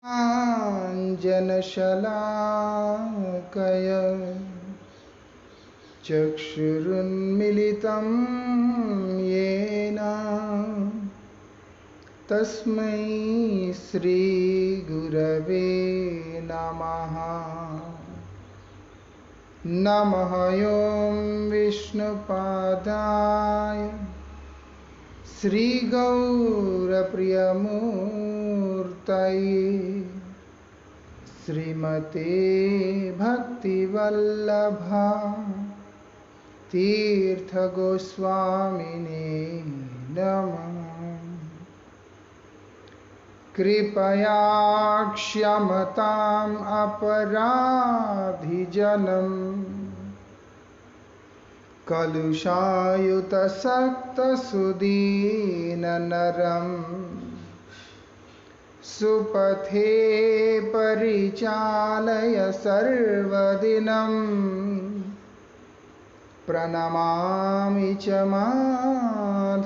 आञ्जनशलाकय चक्षुरुन्मिलितं येन तस्मै श्रीगुरवे नमः। नमः ॐ विष्णुपादाय श्रीगौरप्रियमूर्तये श्रीमते भक्तिवल्लभा तीर्थगोस्वामिने नमः। कृपया क्षमताम् अपराधिजनम् कलुषायुतसक्तसुदीननरं सुपथे परिचालय सर्वदिनं प्रणमामि च माधवदेवपदम्।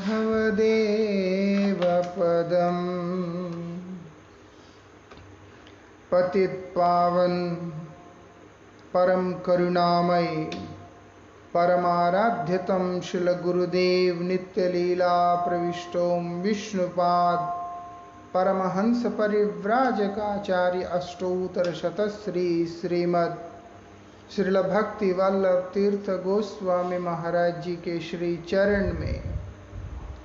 पतितपावन परम करुणामय परमाराध्यतम शिल गुरुदेव नित्य लीला प्रविष्टोम विष्णुपाद परमहंस परिव्राजकाचार्य अष्टोत्तर शतश्री श्रीमद श्रील भक्ति वल्लभ तीर्थ गोस्वामी महाराज जी के श्री चरण में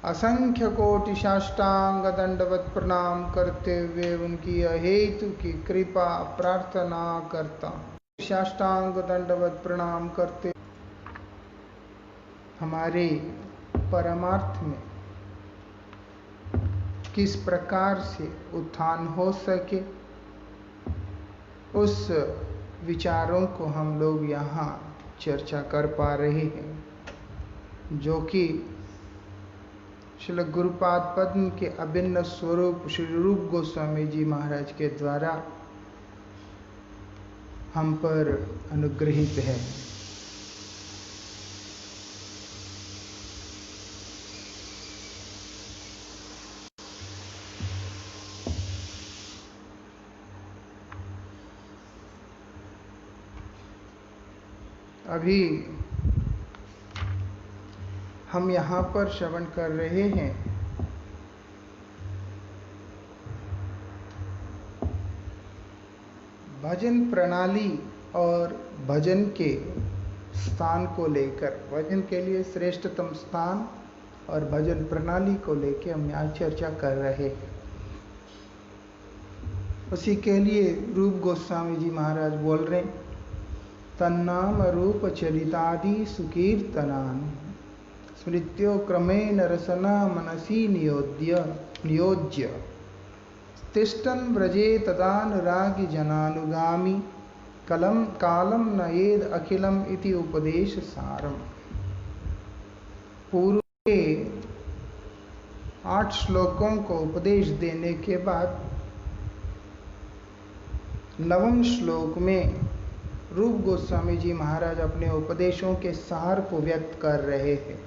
असंख्य कोटि साष्टांग दंडवत प्रणाम करते हुए उनकी अहेतु की कृपा प्रार्थना करता हूँ। साष्टांग दंडवत प्रणाम करते हमारे परमार्थ में किस प्रकार से उत्थान हो सके उस विचारों को हम लोग यहाँ चर्चा कर पा रहे हैं, जो कि श्रील गुरुपाद पद्म के अभिन्न स्वरूप श्री रूप गोस्वामी जी महाराज के द्वारा हम पर अनुग्रहित है। अभी हम यहाँ पर श्रवण कर रहे हैं भजन प्रणाली और भजन के स्थान को लेकर, भजन के लिए श्रेष्ठतम स्थान और भजन प्रणाली को लेकर हम यहाँ चर्चा कर रहे हैं। उसी के लिए रूप गोस्वामी जी महाराज बोल रहे हैं, तन्नाम रूप चलितादि सुकीर्तनान स्मृत्यो क्रमेण रसना मनसी नियोज्य तिष्ठन् व्रजे तदानुरागी जनानुगामी कालम नयेद अखिलम इति उपदेश सारम। पूर्व के 8 श्लोकों को उपदेश देने के बाद 9वें श्लोक में रूप गोस्वामी जी महाराज अपने उपदेशों के सार को व्यक्त कर रहे हैं।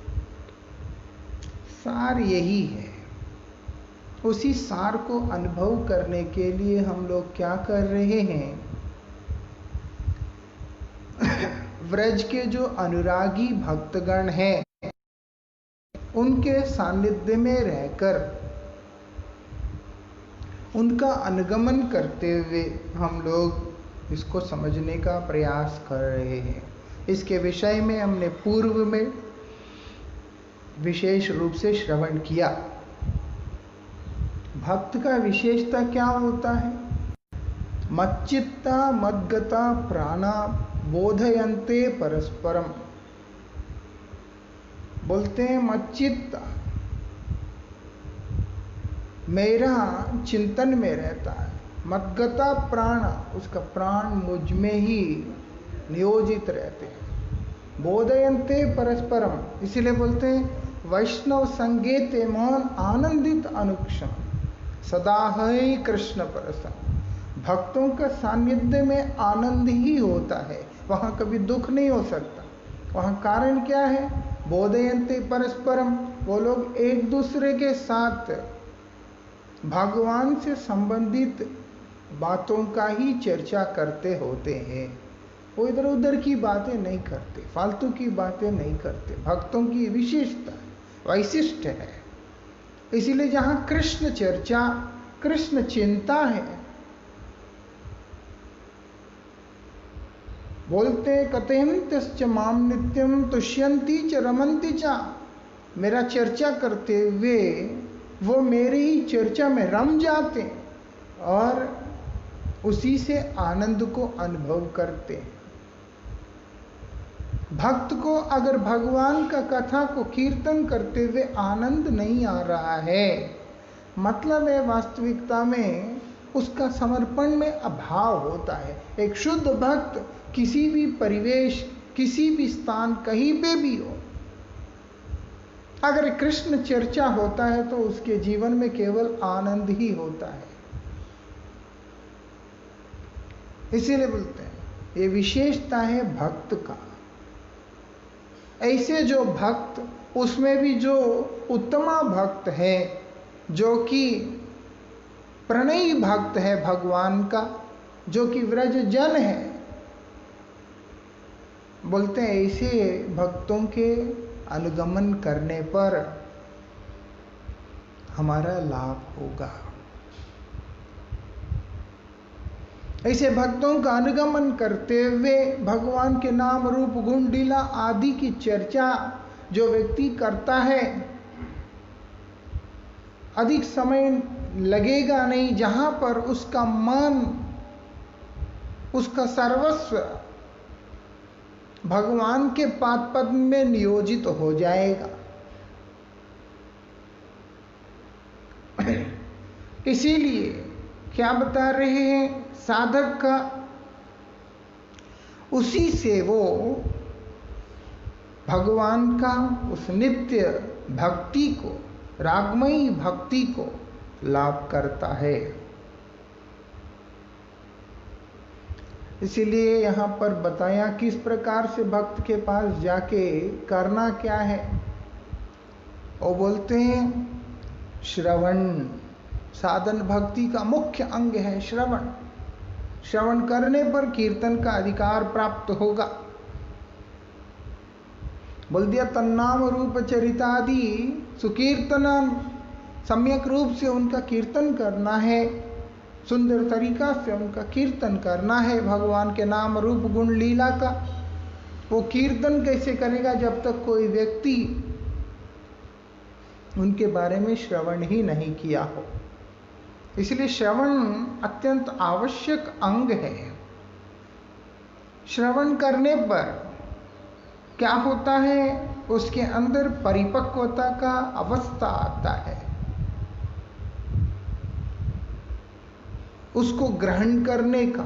सार यही है। उसी सार को अनुभव करने के लिए हम लोग क्या कर रहे हैं, व्रज के जो अनुरागी भक्तगण हैं उनके सानिध्य में रहकर उनका अनुगमन करते हुए हम लोग इसको समझने का प्रयास कर रहे हैं। इसके विषय में हमने पूर्व में विशेष रूप से श्रवण किया। भक्त का विशेषता क्या होता है? मच्चित्ता मद्गता प्राणा बोधयन्ते परस्परम। बोलते हैं मच्चित्ता, मेरा चिंतन में रहता है। मद्गता प्राण, उसका प्राण मुझ में ही नियोजित रहते हैं। बोधयन्ते परस्परम, इसीलिए बोलते हैं वैष्णव संगेते मौन आनंदित अनुक्षण सदा है कृष्ण परसम। भक्तों का सानिध्य में आनंद ही होता है, वहाँ कभी दुख नहीं हो सकता। वहाँ कारण क्या है? बोधयन्ते परस्परम, वो लोग एक दूसरे के साथ भगवान से संबंधित बातों का ही चर्चा करते होते हैं। वो इधर उधर की बातें नहीं करते, फालतू की बातें नहीं करते। भक्तों की विशेषता वैशिष्ट है। इसीलिए जहां कृष्ण चर्चा, कृष्ण चिंता है, बोलते कथयन्त्यश्च माम नित्यम तुष्यन्ति च रमन्ति च। मेरा चर्चा करते हुए वो मेरी ही चर्चा में रम जाते और उसी से आनंद को अनुभव करते हैं। भक्त को अगर भगवान का कथा को कीर्तन करते हुए आनंद नहीं आ रहा है, मतलब है वास्तविकता में उसका समर्पण में अभाव होता है। एक शुद्ध भक्त किसी भी परिवेश, किसी भी स्थान, कहीं पे भी हो, अगर कृष्ण चर्चा होता है तो उसके जीवन में केवल आनंद ही होता है। इसीलिए बोलते हैं ये विशेषता है भक्त का। ऐसे जो भक्त, उसमें भी जो उत्तमा भक्त है, जो कि प्रणयी भक्त है भगवान का, जो कि व्रज जन है, बोलते हैं ऐसे भक्तों के अनुगमन करने पर हमारा लाभ होगा। ऐसे भक्तों का अनुगमन करते हुए भगवान के नाम रूप गुण लीला आदि की चर्चा जो व्यक्ति करता है, अधिक समय लगेगा नहीं, जहां पर उसका मन, उसका सर्वस्व भगवान के पाद पद्म में नियोजित हो जाएगा। इसीलिए क्या बता रहे हैं साधक का, उसी से वो भगवान का उस नित्य भक्ति को, रागमयी भक्ति को लाभ करता है। इसीलिए यहां पर बताया किस प्रकार से भक्त के पास जाके करना क्या है। वो बोलते हैं श्रवण, साधन भक्ति का मुख्य अंग है श्रवण। श्रवण करने पर कीर्तन का अधिकार प्राप्त होगा। बोल दिया तन्नाम रूप चरितादि सुकीर्तनम, सम्यक रूप से उनका कीर्तन करना है, सुंदर तरीका से उनका कीर्तन करना है भगवान के नाम रूप गुण लीला का। वो कीर्तन कैसे करेगा जब तक कोई व्यक्ति उनके बारे में श्रवण ही नहीं किया हो। इसलिए श्रवण अत्यंत आवश्यक अंग है। श्रवण करने पर क्या होता है, उसके अंदर परिपक्वता का अवस्था आता है, उसको ग्रहण करने का।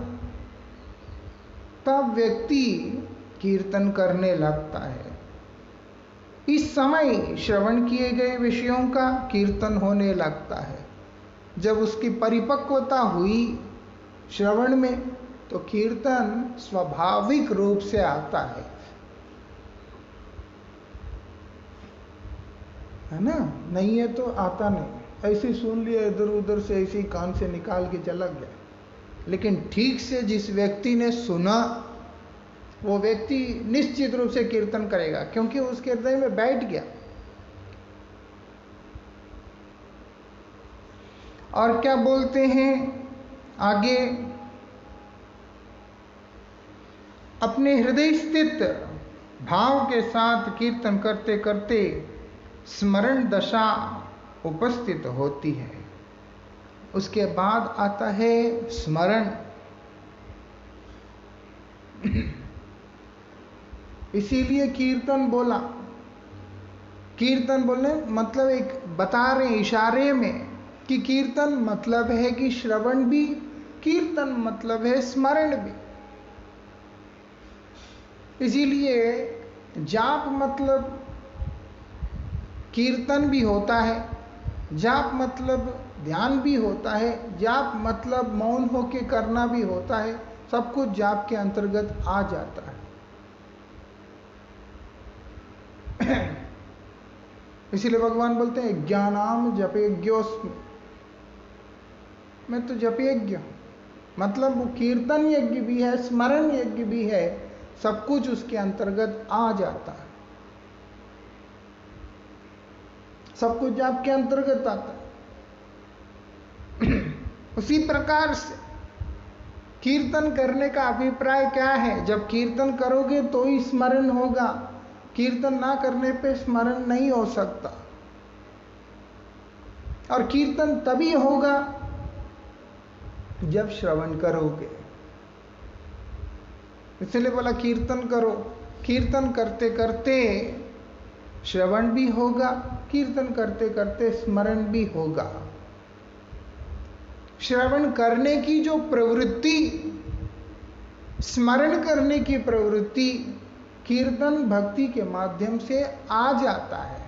तब व्यक्ति कीर्तन करने लगता है। इस समय श्रवण किए गए विषयों का कीर्तन होने लगता है। जब उसकी परिपक्वता हुई श्रवण में, तो कीर्तन स्वाभाविक रूप से आता है ना? नहीं है तो आता नहीं। ऐसे सुन लिया इधर उधर से, ऐसे ही कान से निकाल के चला गया। लेकिन ठीक से जिस व्यक्ति ने सुना, वो व्यक्ति निश्चित रूप से कीर्तन करेगा, क्योंकि उसके हृदय में बैठ गया। और क्या बोलते हैं आगे, अपने हृदय स्थित भाव के साथ कीर्तन करते करते स्मरण दशा उपस्थित होती है। उसके बाद आता है स्मरण। इसीलिए कीर्तन बोला। कीर्तन बोलने मतलब एक बता रहे इशारे में कि कीर्तन मतलब है कि श्रवण भी, कीर्तन मतलब है स्मरण भी। इसीलिए जाप मतलब कीर्तन भी होता है, जाप मतलब ध्यान भी होता है, जाप मतलब मौन होके करना भी होता है। सब कुछ जाप के अंतर्गत आ जाता है। इसीलिए भगवान बोलते हैं ज्ञानाम जपेज्ञोस्मि, मैं तो जपेज्ञ हूं। मतलब वो कीर्तन यज्ञ भी है, स्मरण यज्ञ भी है, सब कुछ उसके अंतर्गत आ जाता है, सब कुछ आपके अंतर्गत आता है। उसी प्रकार से कीर्तन करने का अभिप्राय क्या है? जब कीर्तन करोगे तो ही स्मरण होगा, कीर्तन ना करने पे स्मरण नहीं हो सकता। और कीर्तन तभी होगा जब श्रवण करोगे। इसलिए बोला कीर्तन करो। कीर्तन करते करते श्रवण भी होगा, कीर्तन करते करते स्मरण भी होगा। श्रवण करने की जो प्रवृत्ति, स्मरण करने की प्रवृत्ति कीर्तन भक्ति के माध्यम से आ जाता है।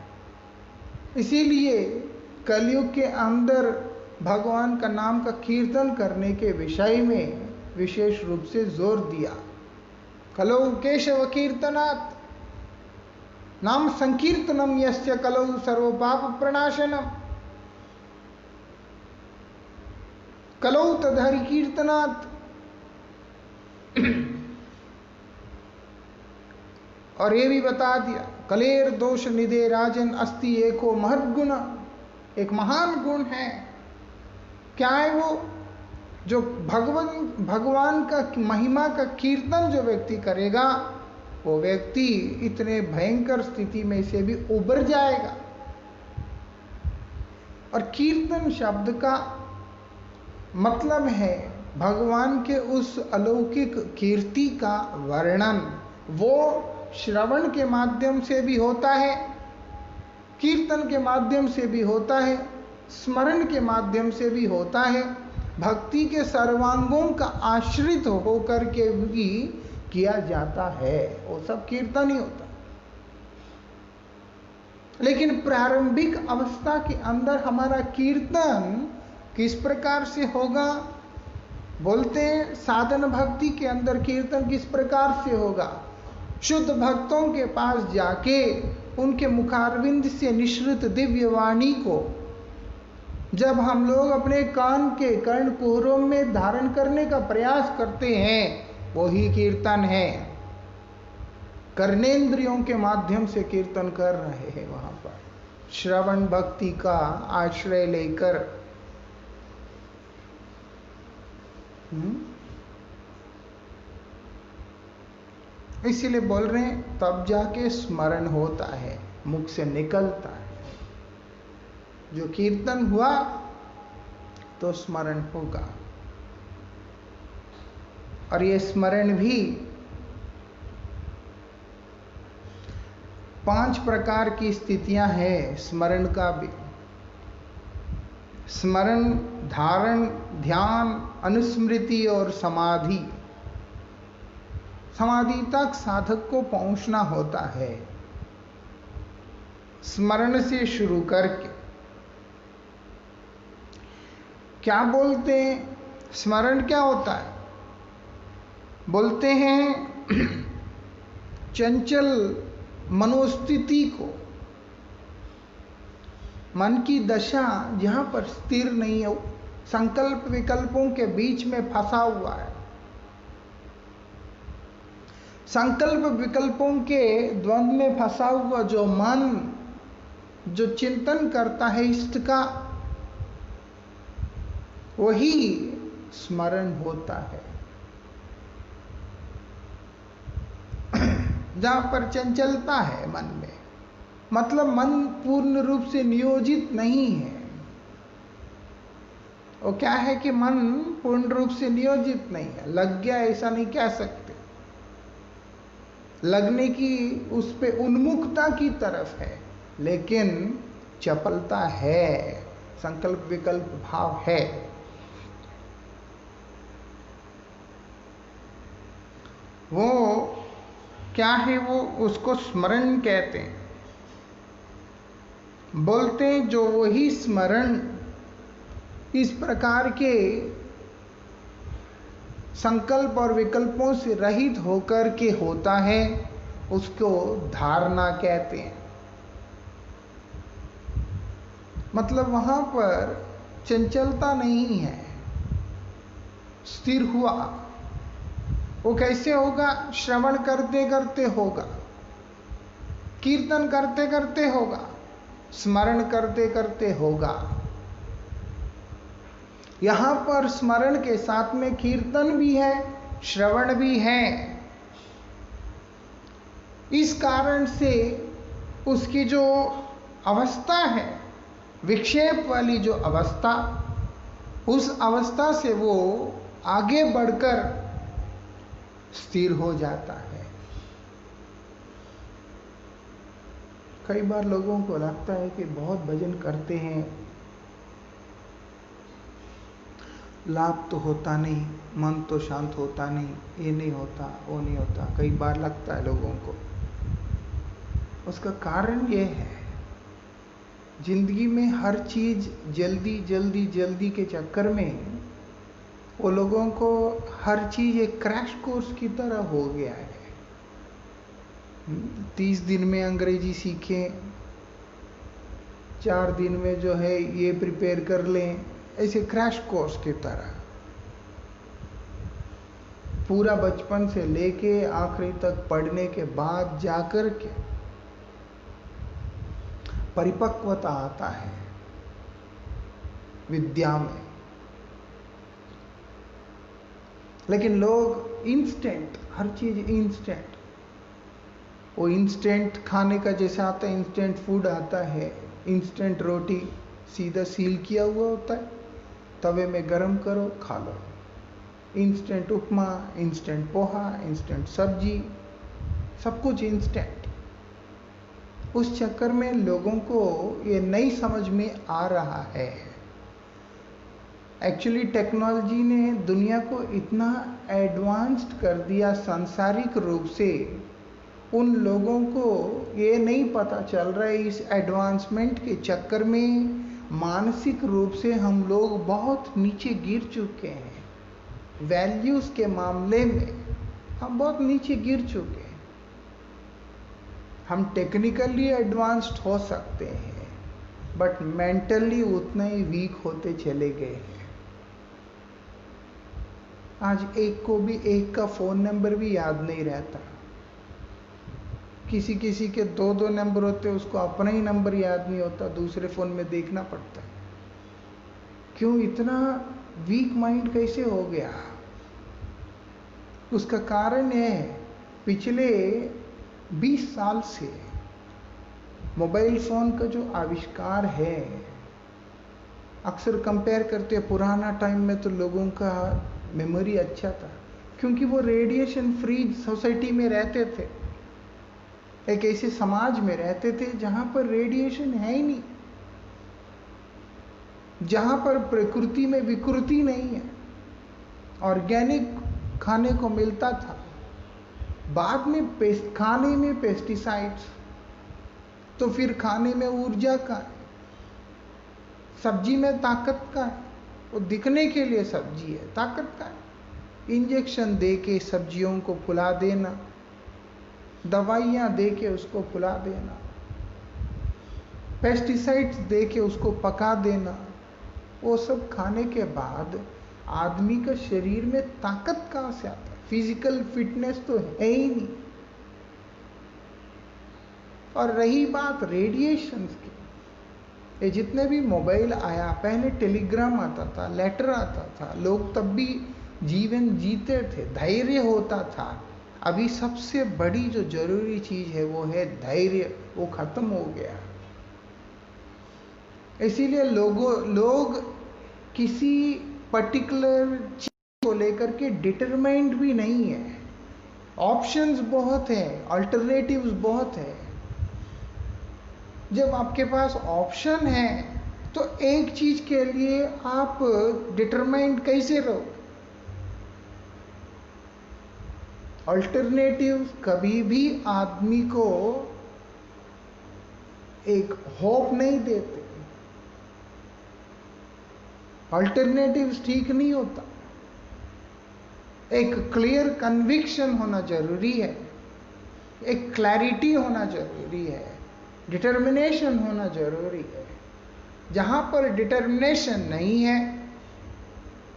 इसीलिए कलयुग के अंदर भगवान का नाम का कीर्तन करने के विषय में विशेष रूप से जोर दिया। कलौ केशव कीर्तनात् नाम संकीर्तनम यस्य कलौ सर्व पाप प्रणाशनम। कलौ तदहरि कीर्तनात्। और ये भी बता दिया, कलेर दोष निधे राजन अस्ति एको महद्गुण। एक महान गुण है। क्या है वो? जो भगवान का महिमा का कीर्तन जो व्यक्ति करेगा, वो व्यक्ति इतने भयंकर स्थिति में से भी उबर जाएगा। और कीर्तन शब्द का मतलब है भगवान के उस अलौकिक कीर्ति का वर्णन। वो श्रवण के माध्यम से भी होता है, कीर्तन के माध्यम से भी होता है, स्मरण के माध्यम से भी होता है, भक्ति के सर्वांगों का आश्रित होकर के भी किया जाता है। वो सब कीर्तन ही होता है। लेकिन प्रारंभिक अवस्था के अंदर हमारा कीर्तन किस प्रकार से होगा? बोलते हैं साधन भक्ति के अंदर कीर्तन किस प्रकार से होगा? शुद्ध भक्तों के पास जाके उनके मुखारविंद से निश्रित दिव्य वाणी को जब हम लोग अपने कान के कर्णकुहरों में धारण करने का प्रयास करते हैं, वही कीर्तन है। कर्णेंद्रियों के माध्यम से कीर्तन कर रहे हैं वहां पर, श्रवण भक्ति का आश्रय लेकर। इसीलिए बोल रहे हैं तब जाके स्मरण होता है, मुख से निकलता है। जो कीर्तन हुआ तो स्मरण होगा। और ये स्मरण भी 5 प्रकार की स्थितियां हैं स्मरण का भी। स्मरण, धारण, ध्यान, अनुस्मृति और समाधि। समाधि तक साधक को पहुंचना होता है स्मरण से शुरू करके। क्या बोलते हैं? स्मरण क्या होता है? बोलते हैं चंचल मनोस्थिति को, मन की दशा जहां पर स्थिर नहीं है, संकल्प विकल्पों के बीच में फंसा हुआ है, संकल्प विकल्पों के द्वंद्व में फंसा हुआ जो मन जो चिंतन करता है इष्ट का, वही स्मरण होता है। जहां पर चंचलता है मन में, मतलब मन पूर्ण रूप से नियोजित नहीं है। वो क्या है कि मन पूर्ण रूप से नियोजित नहीं है, लग गया ऐसा नहीं कह सकते। लगने की उस पे उन्मुखता की तरफ है, लेकिन चपलता है, संकल्प विकल्प भाव है। वो क्या है? वो उसको स्मरण कहते हैं। बोलते हैं जो वही स्मरण इस प्रकार के संकल्प और विकल्पों से रहित होकर के होता है, उसको धारणा कहते हैं। मतलब वहां पर चंचलता नहीं है, स्थिर हुआ। वो कैसे होगा? श्रवण करते करते होगा, कीर्तन करते करते होगा, स्मरण करते करते होगा। यहां पर स्मरण के साथ में कीर्तन भी है, श्रवण भी है। इस कारण से उसकी जो अवस्था है, विक्षेप वाली जो अवस्था, उस अवस्था से वो आगे बढ़कर स्थिर हो जाता है। कई बार लोगों को लगता है कि बहुत भजन करते हैं, लाभ तो होता नहीं, मन तो शांत होता नहीं, ये नहीं होता, वो नहीं होता, कई बार लगता है लोगों को। उसका कारण ये है, जिंदगी में हर चीज जल्दी जल्दी जल्दी के चक्कर में वो लोगों को हर चीज एक क्रैश कोर्स की तरह हो गया है। 30 दिन में अंग्रेजी सीखें, 4 दिन में जो है ये प्रिपेयर कर लें, ऐसे क्रैश कोर्स की तरह पूरा बचपन से लेके आखिरी तक पढ़ने के बाद जाकर के परिपक्वता आता है विद्या में। लेकिन लोग इंस्टेंट, हर चीज इंस्टेंट, वो इंस्टेंट खाने का जैसे आता है, इंस्टेंट फूड आता है, इंस्टेंट रोटी सीधा सील किया हुआ होता है, तवे में गरम करो खा लो। इंस्टेंट उपमा, इंस्टेंट पोहा, इंस्टेंट सब्जी, सब कुछ इंस्टेंट। उस चक्कर में लोगों को ये नहीं समझ में आ रहा है। एक्चुअली टेक्नोलॉजी ने दुनिया को इतना एडवांस्ड कर दिया सांसारिक रूप से, उन लोगों को ये नहीं पता चल रहा है इस एडवांसमेंट के चक्कर में मानसिक रूप से हम लोग बहुत नीचे गिर चुके हैं। वैल्यूज के मामले में हम बहुत नीचे गिर चुके हैं। हम टेक्निकली एडवांस्ड हो सकते हैं, बट मेंटली उतना ही वीक होते चले गए हैं। आज एक को भी एक का फोन नंबर भी याद नहीं रहता। किसी किसी के 2-2 नंबर होते, उसको अपना ही नंबर याद नहीं होता, दूसरे फोन में देखना पड़ता है। क्यों इतना वीक माइंड कैसे हो गया? उसका कारण है पिछले 20 साल से मोबाइल फोन का जो आविष्कार है। अक्सर कंपेयर करते हैं, पुराना टाइम में तो लोगों का मेमोरी अच्छा था, क्योंकि वो रेडिएशन फ्री सोसाइटी में रहते थे, एक ऐसे समाज में रहते थे जहां पर रेडिएशन है ही नहीं, जहां पर प्रकृति में विकृति नहीं है, ऑर्गेनिक खाने को मिलता था। बाद में खाने में पेस्टिसाइड्स, तो फिर खाने में ऊर्जा का है, सब्जी में ताकत का है, वो दिखने के लिए सब्जी है, ताकत का है। इंजेक्शन दे के सब्जियों को फुला देना, दवाइयां दे के उसको फुला देना, पेस्टिसाइड्स दे के उसको पका देना, वो सब खाने के बाद आदमी का शरीर में ताकत कहां से आता है? फिजिकल फिटनेस तो है ही नहीं। और रही बात रेडिएशन की, ये जितने भी मोबाइल आया, पहले टेलीग्राम आता था, लेटर आता था, लोग तब भी जीवन जीते थे, धैर्य होता था। अभी सबसे बड़ी जो जरूरी चीज है वो है धैर्य, वो खत्म हो गया। इसीलिए लोग किसी पर्टिकुलर चीज को लेकर के डिटरमाइंड भी नहीं है। ऑप्शंस बहुत है, अल्टरनेटिव्स बहुत है। जब आपके पास ऑप्शन है तो एक चीज के लिए आप डिटरमाइंड कैसे रहो? अल्टरनेटिव कभी भी आदमी को एक होप नहीं देते। अल्टरनेटिव्स ठीक नहीं होता। एक क्लियर कन्विक्शन होना जरूरी है, एक क्लैरिटी होना जरूरी है, डिटर्मिनेशन होना जरूरी है। जहां पर डिटर्मिनेशन नहीं है,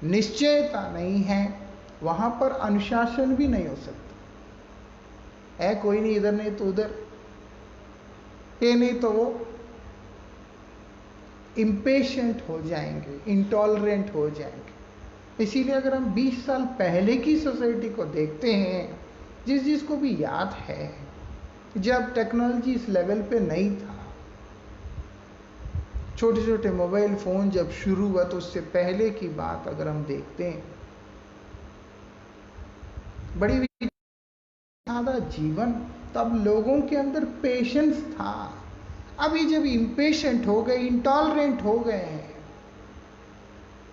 निश्चयता नहीं है, वहां पर अनुशासन भी नहीं हो सकता है। कोई नहीं, इधर नहीं तो उधर, ये नहीं तो वो, इम्पेशेंट हो जाएंगे, इंटॉलरेंट हो जाएंगे। इसीलिए अगर हम 20 साल पहले की सोसाइटी को देखते हैं, जिसको भी याद है जब टेक्नोलॉजी इस लेवल पे नहीं था, छोटे छोटे मोबाइल फोन जब शुरू हुआ, तो उससे पहले की बात अगर हम देखते हैं, बड़ी सादा जीवन, तब लोगों के अंदर पेशेंस था। अभी जब इम्पेशेंट हो गए, इंटॉलरेंट हो गए हैं,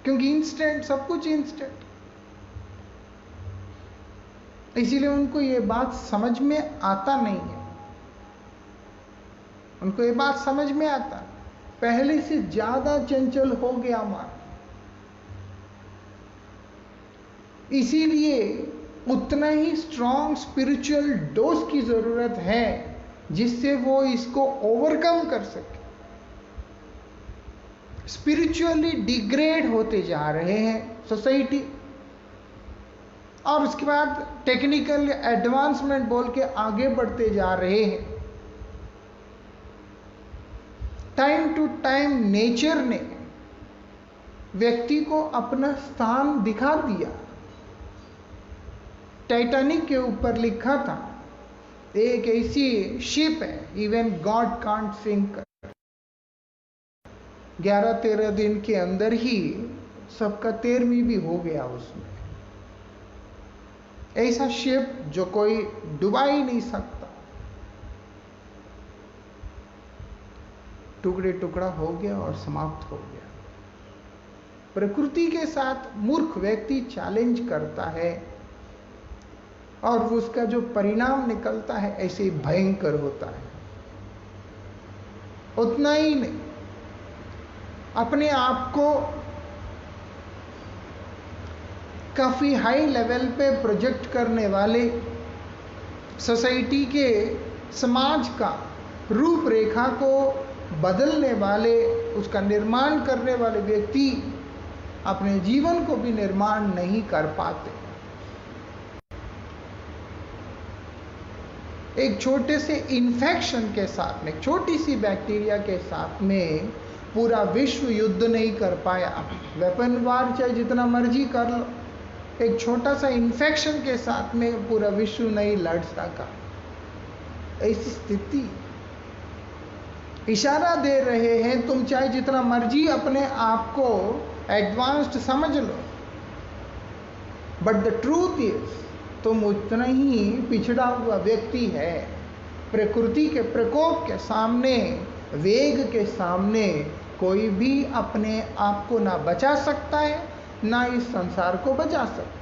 क्योंकि इंस्टेंट, सब कुछ इंस्टेंट, इसीलिए उनको ये बात समझ में आता नहीं है। उनको ये बात समझ में आता, पहले से ज्यादा चंचल हो गया मन, इसीलिए उतना ही स्ट्रॉन्ग स्पिरिचुअल डोज की जरूरत है जिससे वो इसको ओवरकम कर सके। स्पिरिचुअली डिग्रेड होते जा रहे हैं सोसाइटी, और उसके बाद टेक्निकल एडवांसमेंट बोल के आगे बढ़ते जा रहे हैं। टाइम टू टाइम नेचर ने व्यक्ति को अपना स्थान दिखा दिया। टाइटैनिक के ऊपर लिखा था, एक ऐसी शिप है इवन गॉड कांट सिंक। 11-13 दिन के अंदर ही सबका 13वीं भी हो गया उसमें। ऐसा शिप जो कोई डुबा ही नहीं सकता, टुकड़े टुकड़ा हो गया और समाप्त हो गया। प्रकृति के साथ मूर्ख व्यक्ति चैलेंज करता है और उसका जो परिणाम निकलता है ऐसे भयंकर होता है। उतना ही नहीं, अपने आप को काफी हाई लेवल पे प्रोजेक्ट करने वाले, सोसाइटी के, समाज का रूपरेखा को बदलने वाले, उसका निर्माण करने वाले व्यक्ति अपने जीवन को भी निर्माण नहीं कर पाते। एक छोटे से इन्फेक्शन के साथ में, छोटी सी बैक्टीरिया के साथ में पूरा विश्व युद्ध नहीं कर पाया। वेपन वार चाहे जितना मर्जी कर लो, एक छोटा सा इन्फेक्शन के साथ में पूरा विश्व नहीं लड़ सका। ऐसी स्थिति इशारा दे रहे हैं, तुम चाहे जितना मर्जी अपने आप को एडवांस्ड समझ लो, बट द ट्रूथ इज तुम उतना ही पिछड़ा हुआ व्यक्ति है। प्रकृति के प्रकोप के सामने, वेग के सामने कोई भी अपने आप को ना बचा सकता है, ना इस संसार को बचा सकता।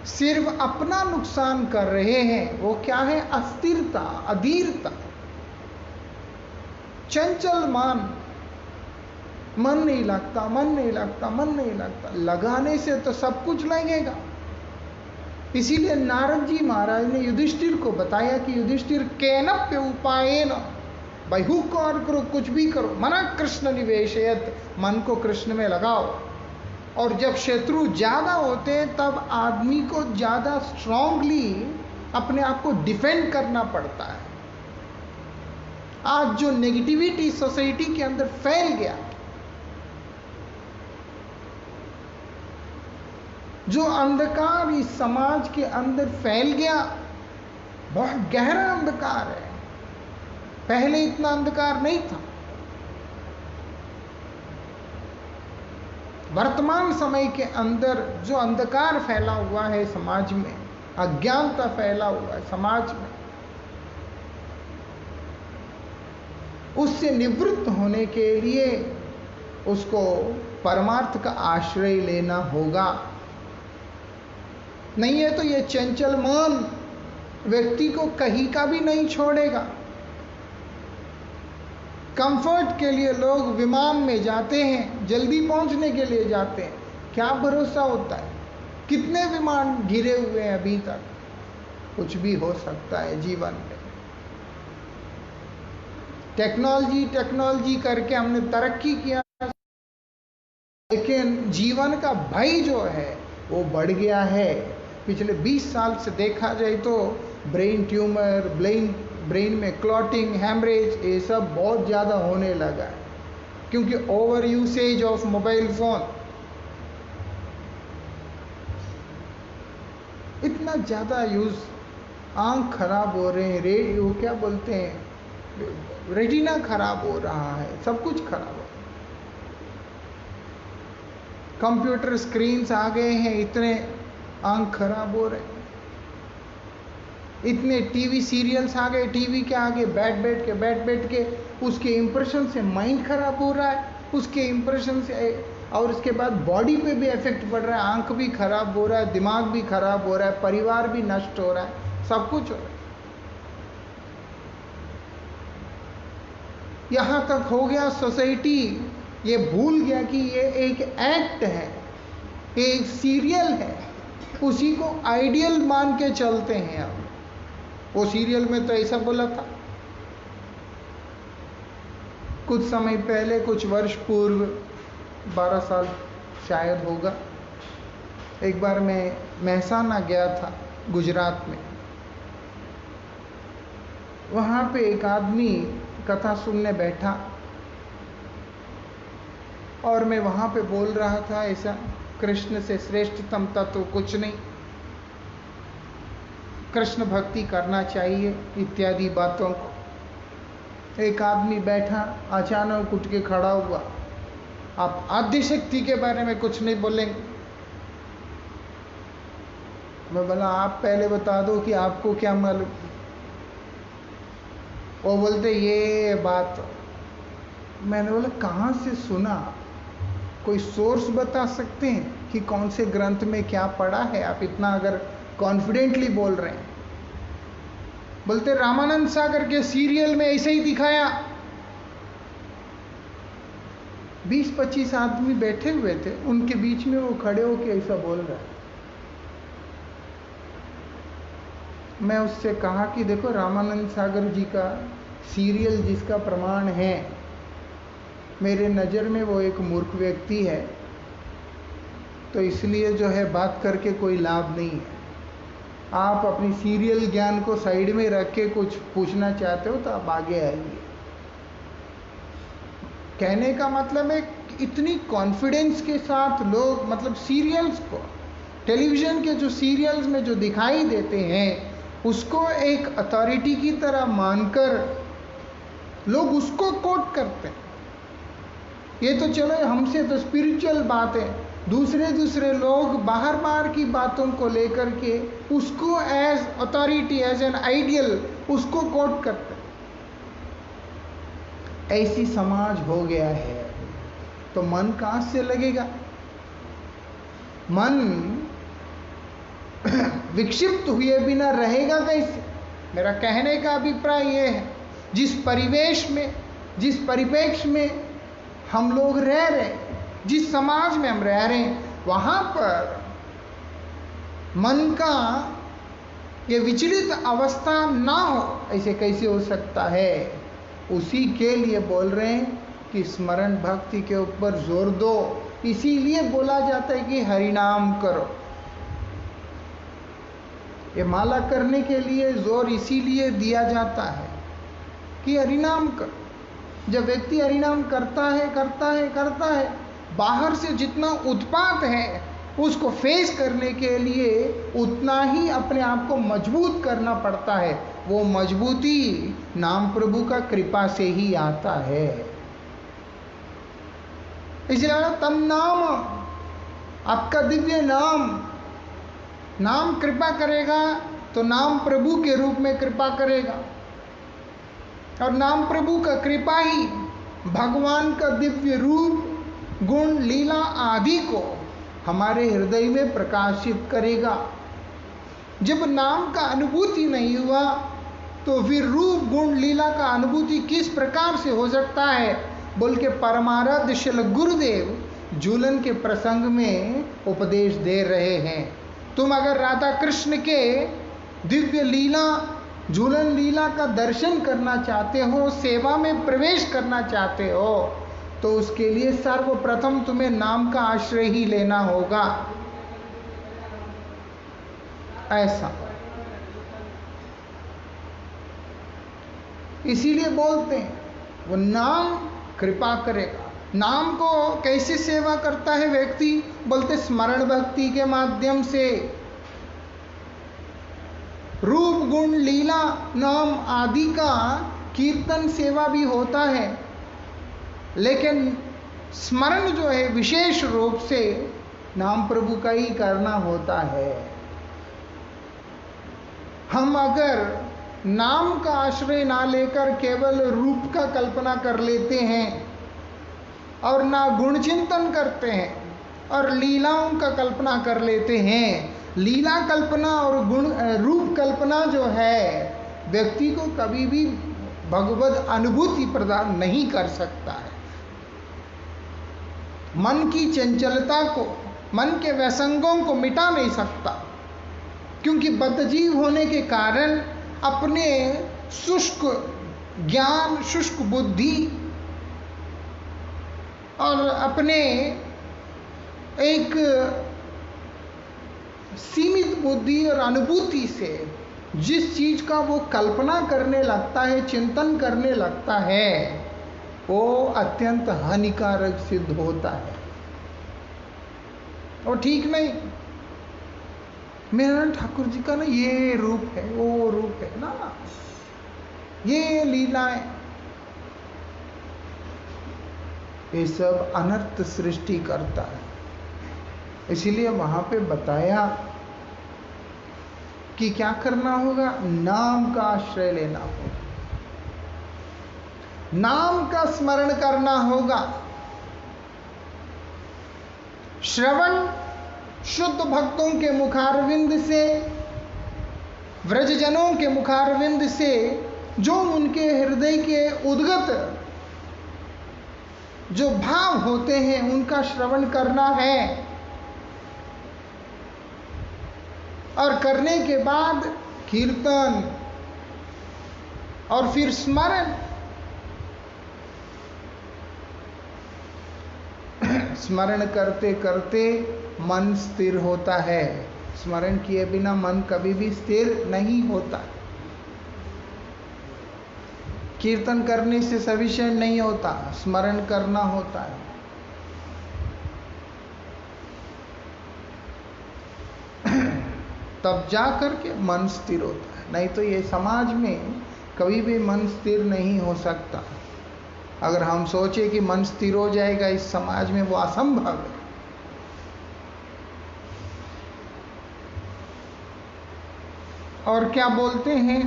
सिर्फ अपना नुकसान कर रहे हैं। वो क्या है? अस्थिरता, अधीरता, चंचल मन नहीं लगता, मन नहीं लगता, मन नहीं लगता। लगाने से तो सब कुछ लगेगा। इसीलिए नारद जी महाराज ने युधिष्ठिर को बताया कि युधिष्ठिर केनप्य उपायेन, भाई हुक और करो, कुछ भी करो, मना कृष्ण निवेशयत, मन को कृष्ण में लगाओ। और जब शत्रु ज्यादा होते हैं तब आदमी को ज्यादा स्ट्रांगली अपने आप को डिफेंड करना पड़ता है। आज जो नेगेटिविटी सोसाइटी के अंदर फैल गया, जो अंधकार इस समाज के अंदर फैल गया, बहुत गहरा अंधकार है। पहले इतना अंधकार नहीं था। वर्तमान समय के अंदर जो अंधकार फैला हुआ है समाज में, अज्ञानता फैला हुआ है समाज में, उससे निवृत्त होने के लिए उसको परमार्थ का आश्रय लेना होगा। नहीं है तो ये चंचल मन व्यक्ति को कहीं का भी नहीं छोड़ेगा। कंफर्ट के लिए लोग विमान में जाते हैं, जल्दी पहुंचने के लिए जाते हैं। क्या भरोसा होता है? कितने विमान गिरे हुए हैं अभी तक? कुछ भी हो सकता है जीवन में। टेक्नोलॉजी टेक्नोलॉजी करके हमने तरक्की किया, लेकिन जीवन का भय जो है वो बढ़ गया है। पिछले 20 साल से देखा जाए तो ब्रेन ट्यूमर, ब्रेन में क्लॉटिंग, हैमरेज, ये सब बहुत ज़्यादा होने लगा है, क्योंकि over usage of mobile phone, इतना ज़्यादा यूज, आंख खराब हो रहे हैं, वो क्या बोलते हैं, रेटिना खराब हो रहा है, सब कुछ खराब हो रहा है। कंप्यूटर स्क्रीन्स आ गए हैं, इतने आंख खराब हो रहे हैं। इतने टीवी सीरियल्स आ गए, टीवी के आगे बैठ के उसके इंप्रेशन से माइंड खराब हो रहा है, उसके इंप्रेशन से, और उसके बाद बॉडी पे भी इफेक्ट पड़ रहा है, आंख भी खराब हो रहा है, दिमाग भी खराब हो रहा है, परिवार भी नष्ट हो रहा है, सब कुछ हो रहा है। यहां तक हो गया सोसाइटी ये भूल गया कि ये एक एक्ट है, एक सीरियल है, उसी को आइडियल मान के चलते हैं। अब वो सीरियल में तो ऐसा बोला था। कुछ समय पहले, कुछ वर्ष पूर्व, 12 साल शायद होगा, एक बार मैं मेहसाना गया था, गुजरात में। वहाँ पे एक आदमी कथा सुनने बैठा और मैं वहाँ पे बोल रहा था ऐसा, कृष्ण से श्रेष्ठतम तत्व कुछ नहीं, कृष्ण भक्ति करना चाहिए इत्यादि बातों को। एक आदमी बैठा, अचानक उठ के खड़ा हुआ, आप आद्य शक्ति के बारे में कुछ नहीं बोलेंगे? मैं बोला आप पहले बता दो कि आपको क्या मालूम। वो बोलते ये बात। मैंने बोला कहाँ से सुना, कोई सोर्स बता सकते हैं कि कौन से ग्रंथ में क्या पढ़ा है? आप इतना अगर कॉन्फिडेंटली बोल रहे हैं। बोलते रामानंद सागर के सीरियल में ऐसे ही दिखाया। 20-25 आदमी बैठे हुए थे, उनके बीच में वो खड़े होकर ऐसा बोल रहा है। मैं उससे कहा कि देखो रामानंद सागर जी का सीरियल जिसका प्रमाण है, मेरे नज़र में वो एक मूर्ख व्यक्ति है, तो इसलिए जो है बात करके कोई लाभ नहीं है। आप अपनी सीरियल ज्ञान को साइड में रख के कुछ पूछना चाहते हो तो आप आगे आइए। कहने का मतलब है इतनी कॉन्फिडेंस के साथ लोग, मतलब सीरियल्स को, टेलीविज़न के जो सीरियल्स में जो दिखाई देते हैं उसको एक अथॉरिटी की तरह मानकर लोग उसको कोट करते हैं। ये तो चलो हमसे तो स्पिरिचुअल बात है, दूसरे लोग बाहर की बातों को लेकर के उसको as authority, as an ideal उसको कोट करते हैं। ऐसी समाज हो गया है, तो मन कहाँ से लगेगा? मन विक्षिप्त हुए बिना रहेगा कैसे? मेरा कहने का अभिप्राय यह है, जिस परिप्रेक्ष्य में हम लोग रह रहे हैं, जिस समाज में हम रह रहे हैं, वहां पर मन का ये विचलित अवस्था ना हो, ऐसे कैसे हो सकता है? उसी के लिए बोल रहे हैं कि स्मरण भक्ति के ऊपर जोर दो। इसीलिए बोला जाता है कि हरिनाम करो। ये माला करने के लिए जोर इसीलिए दिया जाता है कि हरिनाम करो। जब व्यक्ति हरिनाम करता है, बाहर से जितना उत्पात है उसको फेस करने के लिए उतना ही अपने आप को मजबूत करना पड़ता है। वो मजबूती नाम प्रभु का कृपा से ही आता है। इसलिए तम नाम, आपका दिव्य नाम कृपा करेगा तो नाम प्रभु के रूप में कृपा करेगा, और नाम प्रभु का कृपा ही भगवान का दिव्य रूप, गुण, लीला आदि को हमारे हृदय में प्रकाशित करेगा। जब नाम का अनुभूति नहीं हुआ तो फिर रूप, गुण, लीला का अनुभूति किस प्रकार से हो सकता है? बोल के परमाराध्य श्री गुरुदेव झूलन के प्रसंग में उपदेश दे रहे हैं। तुम अगर राधा कृष्ण के दिव्य लीला झूलन लीला का दर्शन करना चाहते हो, सेवा में प्रवेश करना चाहते हो, तो उसके लिए सर्वप्रथम तुम्हें नाम का आश्रय ही लेना होगा। ऐसा इसीलिए बोलते हैं वो नाम कृपा करेगा। नाम को कैसे सेवा करता है व्यक्ति? बोलते स्मरण भक्ति के माध्यम से। रूप गुण लीला नाम आदि का कीर्तन सेवा भी होता है, लेकिन स्मरण जो है विशेष रूप से नाम प्रभु का ही करना होता है। हम अगर नाम का आश्रय ना लेकर केवल रूप का कल्पना कर लेते हैं और ना गुण चिंतन करते हैं और लीलाओं का कल्पना कर लेते हैं, लीला कल्पना और गुण रूप कल्पना जो है व्यक्ति को कभी भी भगवत अनुभूति प्रदान नहीं कर सकता है। मन की चंचलता को, मन के व्यसंगों को मिटा नहीं सकता, क्योंकि बद्धजीव होने के कारण अपने शुष्क ज्ञान, शुष्क बुद्धि और अपने एक सीमित बुद्धि और अनुभूति से जिस चीज का वो कल्पना करने लगता है, चिंतन करने लगता है, वो अत्यंत हानिकारक सिद्ध होता है और ठीक नहीं। मेरा ठाकुर जी का ना ये रूप है, वो रूप है ना, ये लीलाएं, ये सब अनर्थ सृष्टि करता है। इसीलिए वहां पे बताया कि क्या करना होगा, नाम का आश्रय लेना होगा, नाम का स्मरण करना होगा। श्रवण शुद्ध भक्तों के मुखारविंद से, व्रजजनों के मुखारविंद से जो उनके हृदय के उद्गत जो भाव होते हैं उनका श्रवण करना है, और करने के बाद कीर्तन और फिर स्मरण। स्मरण करते करते मन स्थिर होता है। स्मरण किए बिना मन कभी भी स्थिर नहीं होता। कीर्तन करने से सफिशिएंट नहीं होता, स्मरण करना होता है। तब जा करके मन स्थिर होता है, नहीं तो ये समाज में कभी भी मन स्थिर नहीं हो सकता। अगर हम सोचे कि मन स्थिर हो जाएगा इस समाज में, वो असंभव है। और क्या बोलते हैं,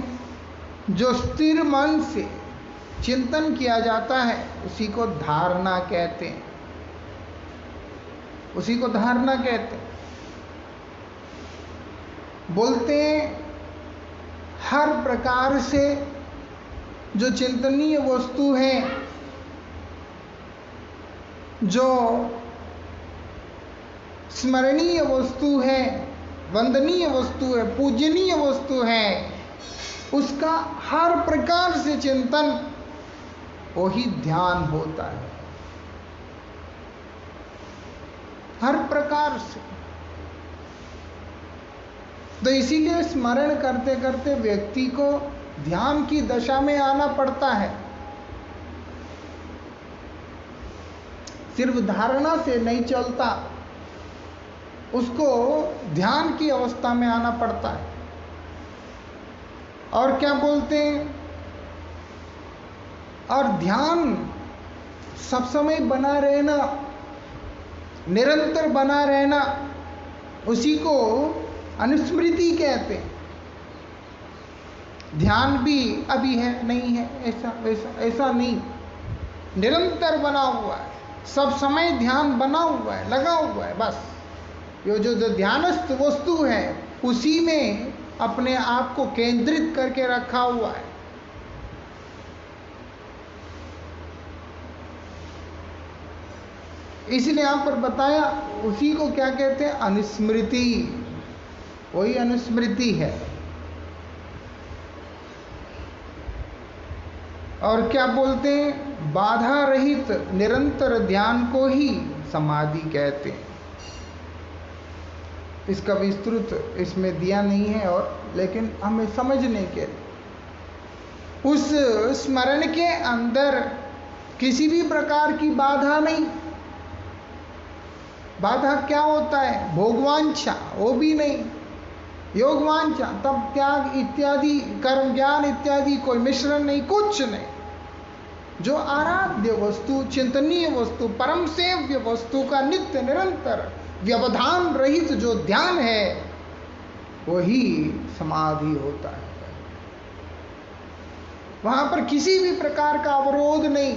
जो स्थिर मन से चिंतन किया जाता है उसी को धारणा कहते हैं, उसी को धारणा कहते हैं। बोलते हैं हर प्रकार से जो चिंतनीय वस्तु है, जो स्मरणीय वस्तु है, वंदनीय वस्तु है, पूजनीय वस्तु है, उसका हर प्रकार से चिंतन वही ध्यान होता है। हर प्रकार से। तो इसीलिए स्मरण करते करते व्यक्ति को ध्यान की दशा में आना पड़ता है। सिर्फ धारणा से नहीं चलता, उसको ध्यान की अवस्था में आना पड़ता है। और क्या बोलते हैं, और ध्यान सब समय बना रहना, निरंतर बना रहना, उसी को अनुस्मृति कहते हैं। ध्यान भी अभी है नहीं है, ऐसा वैसा ऐसा नहीं, निरंतर बना हुआ है, सब समय ध्यान बना हुआ है, लगा हुआ है। बस ये जो ध्यानस्थ वस्तु है उसी में अपने आप को केंद्रित करके रखा हुआ है। इसलिए यहां पर बताया, उसी को क्या कहते हैं, अनुस्मृति। वही अनुस्मृति है। और क्या बोलते हैं, बाधा रहित निरंतर ध्यान को ही समाधि कहते हैं। इसका विस्तृत इसमें दिया नहीं है, और लेकिन हमें समझने के लिए उस स्मरण के अंदर किसी भी प्रकार की बाधा नहीं। बाधा क्या होता है, भोगवांछा, वो भी नहीं, योगवांछा, तब त्याग इत्यादि, कर्म ज्ञान इत्यादि कोई मिश्रण नहीं, कुछ नहीं। जो आराध्य वस्तु, चिंतनीय वस्तु, परम सेव्य वस्तु का नित्य निरंतर व्यवधान रहित जो ध्यान है, वही समाधि होता है। वहां पर किसी भी प्रकार का अवरोध नहीं,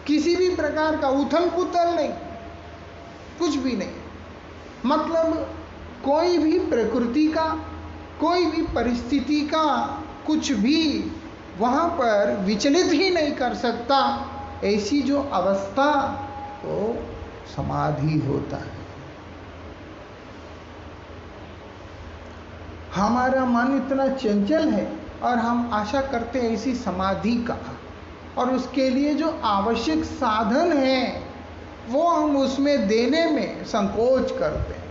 किसी भी प्रकार का उथल पुथल नहीं, कुछ भी नहीं। मतलब कोई भी प्रकृति का, कोई भी परिस्थिति का कुछ भी वहां पर विचलित ही नहीं कर सकता। ऐसी जो अवस्था, वो समाधि होता है। हमारा मन इतना चंचल है और हम आशा करते हैं ऐसी समाधि का, और उसके लिए जो आवश्यक साधन है वो हम उसमें देने में संकोच करते हैं।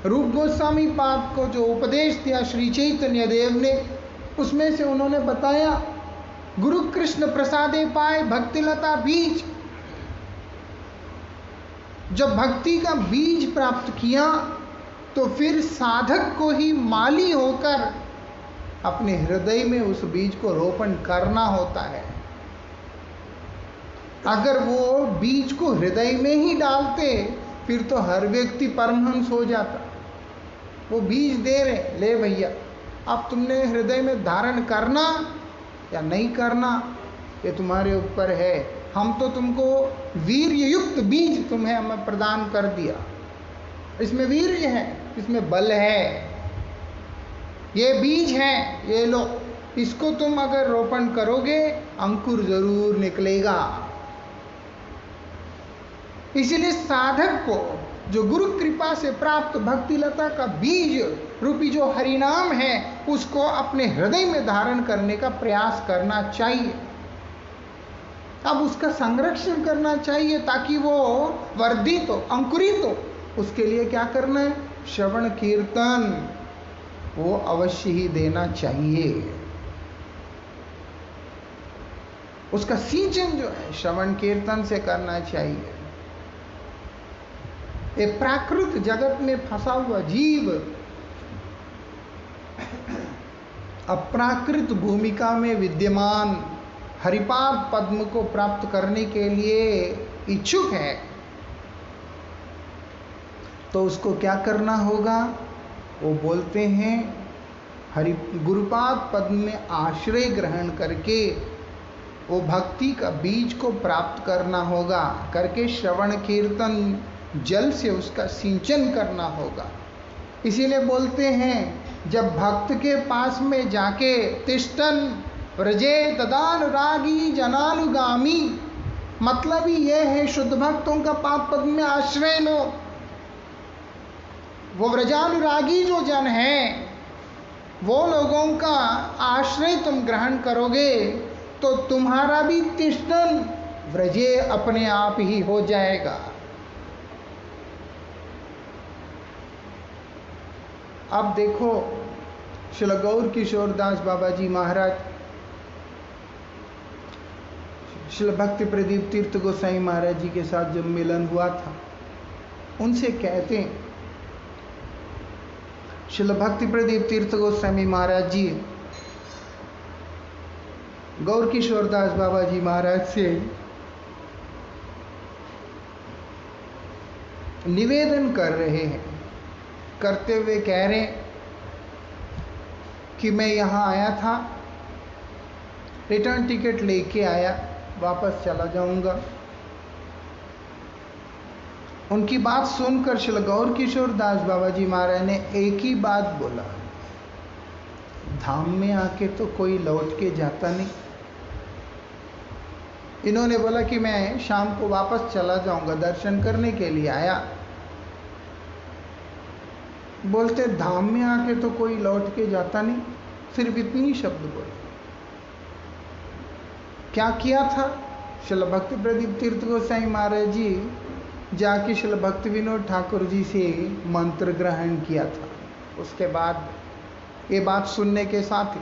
रूप गोस्वामी पाद को जो उपदेश दिया श्री चैतन्य देव ने, उसमें से उन्होंने बताया, गुरु कृष्ण प्रसादे पाए भक्तिलता बीज। जब भक्ति का बीज प्राप्त किया तो फिर साधक को ही माली होकर अपने हृदय में उस बीज को रोपण करना होता है। अगर वो बीज को हृदय में ही डालते फिर तो हर व्यक्ति परमहंस हो जाता। वो बीज दे रहे, ले भैया, अब तुमने हृदय में धारण करना या नहीं करना ये तुम्हारे ऊपर है। हम तो तुमको वीर्य युक्त बीज तुम्हें हमें प्रदान कर दिया, इसमें वीर्य है, इसमें बल है, ये बीज है, ये लो, इसको तुम अगर रोपण करोगे अंकुर जरूर निकलेगा। इसीलिए साधक को जो गुरु कृपा से प्राप्त भक्ति लता का बीज रूपी जो हरिनाम है, उसको अपने हृदय में धारण करने का प्रयास करना चाहिए। अब उसका संरक्षण करना चाहिए ताकि वो वर्धित हो, अंकुरित हो। उसके लिए क्या करना है, श्रवण कीर्तन वो अवश्य ही देना चाहिए। उसका सिंचन जो है श्रवण कीर्तन से करना चाहिए। ये प्राकृत जगत में फंसा हुआ जीव अप्राकृत भूमिका में विद्यमान हरिपाद पद्म को प्राप्त करने के लिए इच्छुक है, तो उसको क्या करना होगा? वो बोलते हैं हरि गुरुपाद पद्म में आश्रय ग्रहण करके वो भक्ति का बीज को प्राप्त करना होगा, करके श्रवण कीर्तन जल से उसका सिंचन करना होगा। इसीलिए बोलते हैं जब भक्त के पास में जाके तिष्ठन व्रजे तदानुरागी जनानुगामी, मतलब ही यह है शुद्ध भक्तों का पाद पद्म में आश्रय लो। वो व्रजानुरागी जो जन है, वो लोगों का आश्रय तुम ग्रहण करोगे तो तुम्हारा भी तिष्ठन व्रजे अपने आप ही हो जाएगा। अब देखो श्रील गौर किशोर दास बाबा जी महाराज, श्रील भक्ति प्रदीप तीर्थ गोसाई महाराज जी के साथ जब मिलन हुआ था, उनसे कहते हैं श्रील भक्ति प्रदीप तीर्थ गोस्वामी महाराज जी गौर किशोर दास बाबा जी महाराज से निवेदन कर रहे हैं, करते हुए कह रहे कि मैं यहाँ आया था, रिटर्न टिकट लेके आया, वापस चला जाऊंगा। उनकी बात सुनकर श्री गौर किशोर दास बाबा जी महाराज ने एक ही बात बोला, धाम में आके तो कोई लौट के जाता नहीं। इन्होंने बोला कि मैं शाम को वापस चला जाऊंगा, दर्शन करने के लिए आया। बोलते धाम में आके तो कोई लौट के जाता नहीं, सिर्फ इतनी शब्द बोले। क्या किया था? श्रील भक्ति प्रदीप तीर्थ गोसाई महाराज जी जाके श्रील भक्ति विनोद ठाकुर जी से मंत्र ग्रहण किया था। उसके बाद ये बात सुनने के साथ ही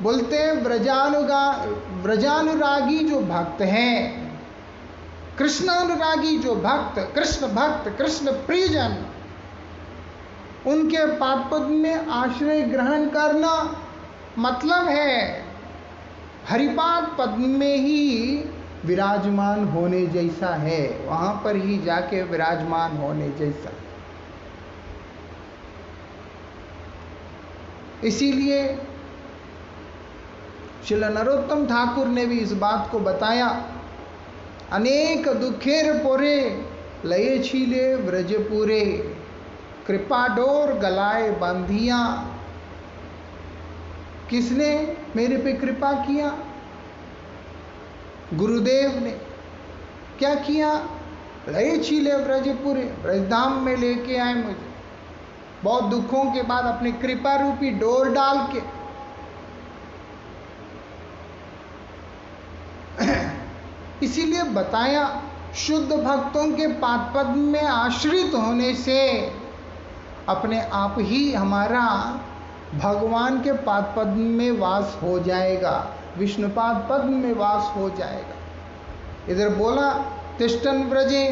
बोलते हैं व्रजानुरागी जो भक्त हैं, कृष्णानुरागी जो भक्त, कृष्ण भक्त, कृष्ण प्रियजन, उनके पादपद में आश्रय ग्रहण करना मतलब है हरिपाद पद में ही विराजमान होने जैसा है, वहां पर ही जाके विराजमान होने जैसा। इसीलिए श्रील नरोत्तम ठाकुर ने भी इस बात को बताया, अनेक दुखेर पोरे लये छीले व्रजपुरे, कृपा डोर गलाए बांधिया। किसने मेरे पे कृपा किया? गुरुदेव ने। क्या किया? लये छीले व्रजपुरे, व्रजधाम में लेके आए मुझे, बहुत दुखों के बाद अपनी कृपा रूपी डोर डाल के। इसीलिए बताया शुद्ध भक्तों के पादपद में आश्रित होने से अपने आप ही हमारा भगवान के पादपद में वास हो जाएगा, विष्णुपाद पद में वास हो जाएगा। इधर बोला तिष्ठन व्रजे,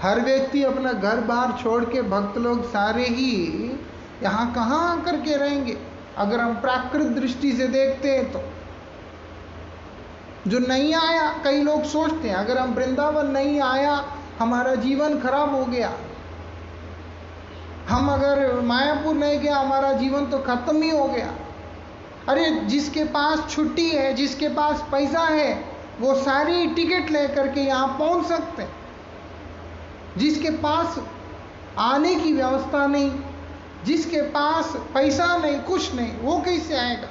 हर व्यक्ति अपना घर बार छोड़ के, भक्त लोग सारे ही यहाँ कहाँ करके रहेंगे? अगर हम प्राकृत दृष्टि से देखते हैं तो जो नहीं आया, कई लोग सोचते हैं अगर हम वृंदावन नहीं आया हमारा जीवन खराब हो गया, हम अगर मायापुर नहीं गया हमारा जीवन तो खत्म ही हो गया। अरे जिसके पास छुट्टी है, जिसके पास पैसा है, वो सारी टिकट लेकर के यहाँ पहुंच सकते हैं। जिसके पास आने की व्यवस्था नहीं, जिसके पास पैसा नहीं, कुछ नहीं, वो कैसे आएगा?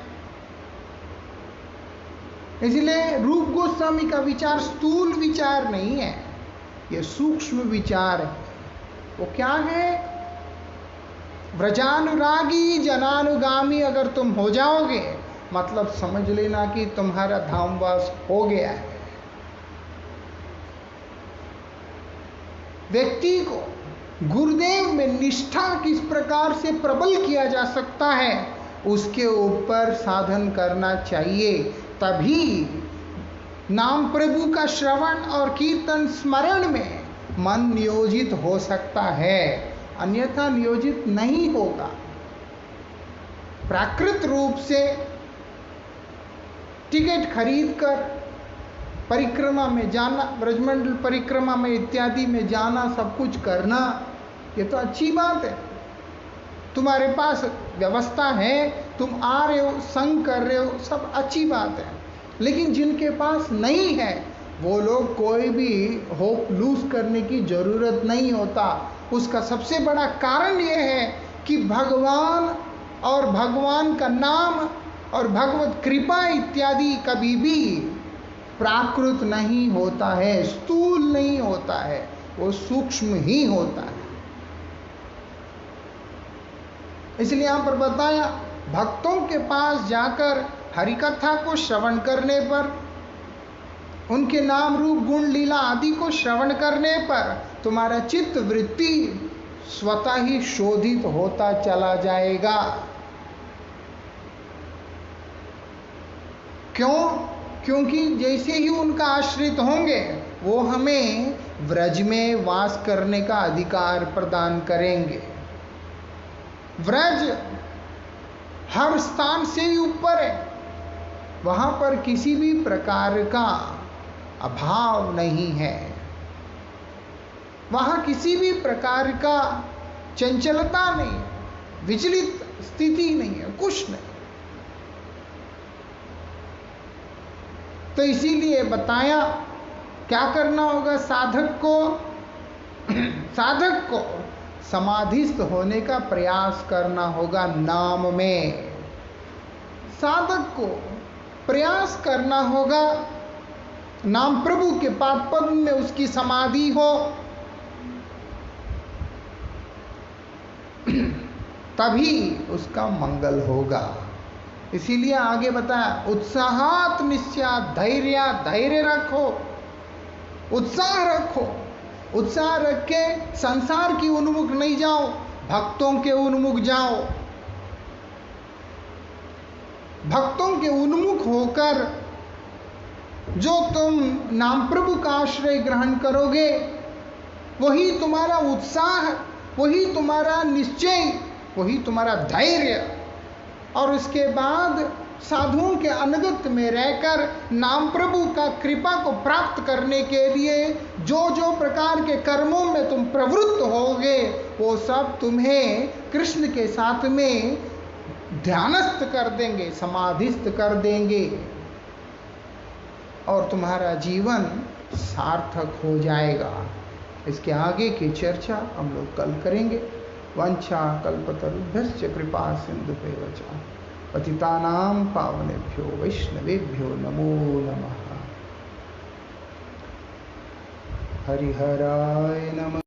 इसलिए रूप गोस्वामी का विचार स्थूल विचार नहीं है, यह सूक्ष्म विचार है। वो क्या है? व्रजानुरागी जनानुगामी अगर तुम हो जाओगे, मतलब समझ लेना कि तुम्हारा धामवास हो गया है। व्यक्ति को गुरुदेव में निष्ठा किस प्रकार से प्रबल किया जा सकता है, उसके ऊपर साधन करना चाहिए, तभी नाम प्रभु का श्रवण और कीर्तन स्मरण में मन नियोजित हो सकता है, अन्यथा नियोजित नहीं होगा। प्राकृत रूप से टिकट खरीद कर परिक्रमा में जाना, ब्रजमंडल परिक्रमा में इत्यादि में जाना, सब कुछ करना, ये तो अच्छी बात है। तुम्हारे पास व्यवस्था है, तुम आ रहे हो, संग कर रहे हो, सब अच्छी बात है। लेकिन जिनके पास नहीं है वो लोग कोई भी होप लूज करने की जरूरत नहीं होता। उसका सबसे बड़ा कारण यह है कि भगवान और भगवान का नाम और भगवत कृपा इत्यादि कभी भी प्राकृत नहीं होता है, स्थूल नहीं होता है, वो सूक्ष्म ही होता है। इसलिए यहां पर बताया, भक्तों के पास जाकर हरिकथा को श्रवण करने पर, उनके नाम रूप गुण लीला आदि को श्रवण करने पर तुम्हारा चित्त वृत्ति स्वतः ही शोधित होता चला जाएगा। क्यों? क्योंकि जैसे ही उनका आश्रित होंगे वो हमें व्रज में वास करने का अधिकार प्रदान करेंगे। व्रज हर स्थान से ही ऊपर है, वहां पर किसी भी प्रकार का अभाव नहीं है, वहां किसी भी प्रकार का चंचलता नहीं, विचलित स्थिति नहीं है, कुछ नहीं। तो इसीलिए बताया क्या करना होगा साधक को। साधक को समाधिस्थ होने का प्रयास करना होगा नाम में। साधक को प्रयास करना होगा नाम प्रभु के पाद में उसकी समाधि हो। तभी उसका मंगल होगा। इसीलिए आगे बताया, उत्साहात निश्चयात धैर्य, धैर्य रखो, उत्साह रखो। उत्साह रख के संसार की उन्मुख नहीं जाओ, भक्तों के उन्मुख जाओ। भक्तों के उन्मुख होकर जो तुम नाम प्रभु का आश्रय ग्रहण करोगे, वही तुम्हारा उत्साह, वही तुम्हारा निश्चय, वही तुम्हारा धैर्य। और उसके बाद साधुओं के अनुगत्य में रहकर नाम प्रभु का कृपा को प्राप्त करने के लिए जो जो प्रकार के कर्मों में तुम प्रवृत्त होगे, वो सब तुम्हें कृष्ण के साथ में ध्यानस्थ कर देंगे, समाधिस्थ कर देंगे, और तुम्हारा जीवन सार्थक हो जाएगा। इसके आगे की चर्चा हम लोग कल करेंगे। वंशा कल्पतरुभ्यश्च कृपा सिंधुभ्यैव च पतितानां पावनेभ्यो वैष्णवेभ्यो नमो नमः। हरिहराय नमः।